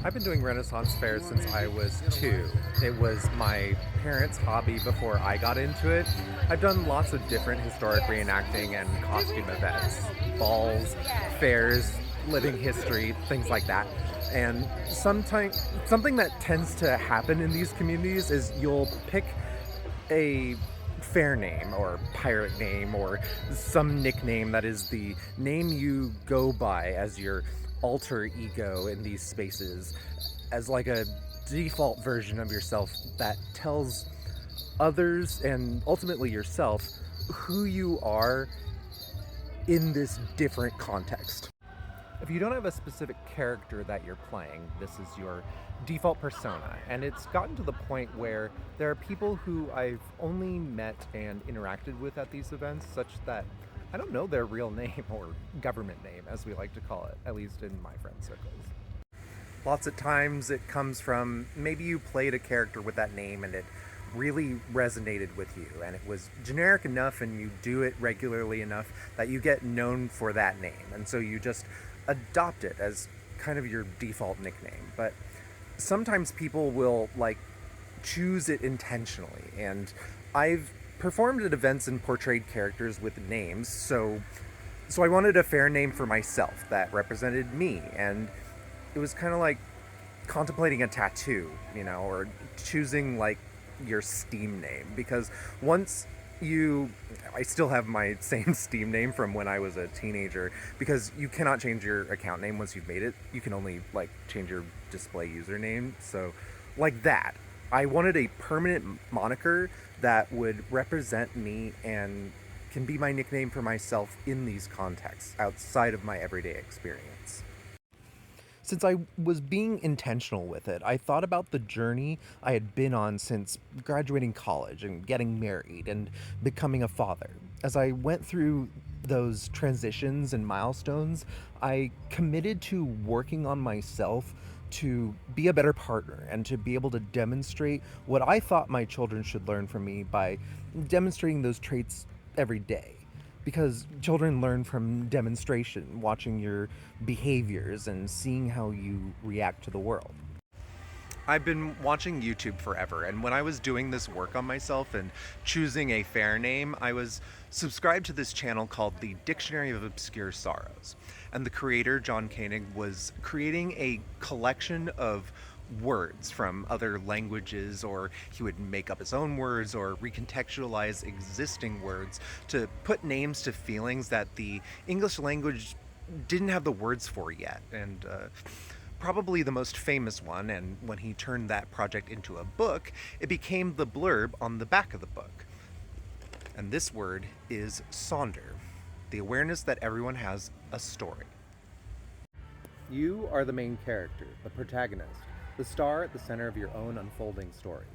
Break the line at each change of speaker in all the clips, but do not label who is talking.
I've been doing Renaissance Fair since I was 2. It was my parents' hobby before I got into it. I've done lots of different historic reenacting and costume events, balls, fairs, living history, things like that. And sometimes something that tends to happen in these communities is you'll pick a fair name or pirate name or some nickname that is the name you go by as your alter ego in these spaces, as like a default version of yourself that tells others and ultimately yourself who you are in this different context. If you don't have a specific character that you're playing, this is your default persona. And it's gotten to the point where there are people who I've only met and interacted with at these events, such that I don't know their real name or government name, as we like to call it, at least in my friend circles. Lots of times it comes from maybe you played a character with that name and it really resonated with you and it was generic enough and you do it regularly enough that you get known for that name, and so you just adopt it as kind of your default nickname. But sometimes people will like choose it intentionally, and I've performed at events and portrayed characters with names, so I wanted a fair name for myself that represented me, and it was kind of like contemplating a tattoo, or choosing like your Steam name, because once I still have my same Steam name from when I was a teenager, because you cannot change your account name once you've made it. You can only like change your display username. So like that, I wanted a permanent moniker that would represent me and can be my nickname for myself in these contexts outside of my everyday experience. Since I was being intentional with it, I thought about the journey I had been on since graduating college and getting married and becoming a father. As I went through those transitions and milestones, I committed to working on myself to be a better partner and to be able to demonstrate what I thought my children should learn from me by demonstrating those traits every day, because children learn from demonstration, watching your behaviors and seeing how you react to the world. I've been watching YouTube forever, and when I was doing this work on myself and choosing a fair name, I was subscribed to this channel called the Dictionary of Obscure Sorrows. And the creator, John Koenig, was creating a collection of words from other languages, or he would make up his own words or recontextualize existing words to put names to feelings that the English language didn't have the words for yet. And probably the most famous one, and when he turned that project into a book, it became the blurb on the back of the book. And this word is sonder, the awareness that everyone has a story. You are the main character, the protagonist, the star at the center of your own unfolding story.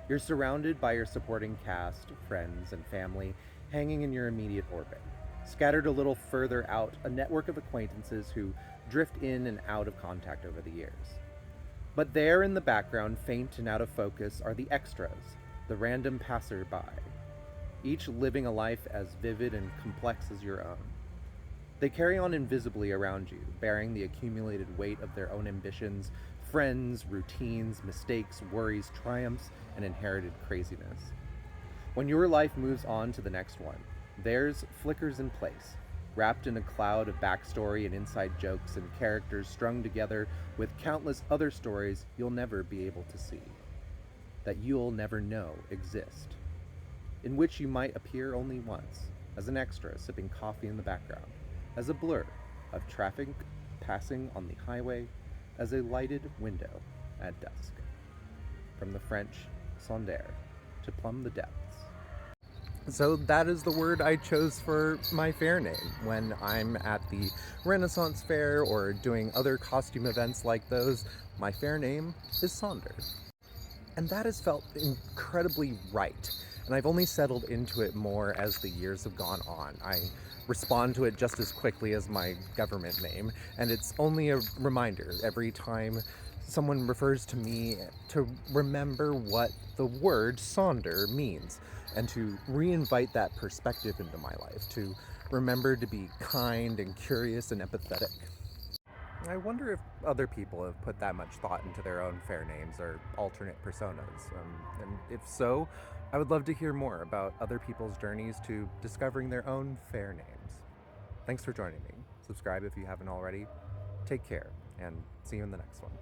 You're surrounded by your supporting cast, friends, and family hanging in your immediate orbit. Scattered a little further out, a network of acquaintances who drift in and out of contact over the years. But there in the background, faint and out of focus, are the extras, the random passerby, each living a life as vivid and complex as your own. They carry on invisibly around you, bearing the accumulated weight of their own ambitions, friends, routines, mistakes, worries, triumphs, and inherited craziness. When your life moves on to the next one, theirs flickers in place, wrapped in a cloud of backstory and inside jokes and characters strung together with countless other stories you'll never be able to see, that you'll never know exist, in which you might appear only once, as an extra sipping coffee in the background, as a blur of traffic passing on the highway, as a lighted window at dusk. From the French sonder, to plumb the depths. So that is the word I chose for my fair name when I'm at the Renaissance Fair or doing other costume events like those. My fair name is Sonder. And that has felt incredibly right. And I've only settled into it more as the years have gone on. I respond to it just as quickly as my government name, and it's only a reminder every time someone refers to me to remember what the word Sonder means, and to reinvite that perspective into my life, to remember to be kind and curious and empathetic. I wonder if other people have put that much thought into their own fair names or alternate personas. And if so, I would love to hear more about other people's journeys to discovering their own fair names. Thanks for joining me. Subscribe if you haven't already. Take care, and see you in the next one.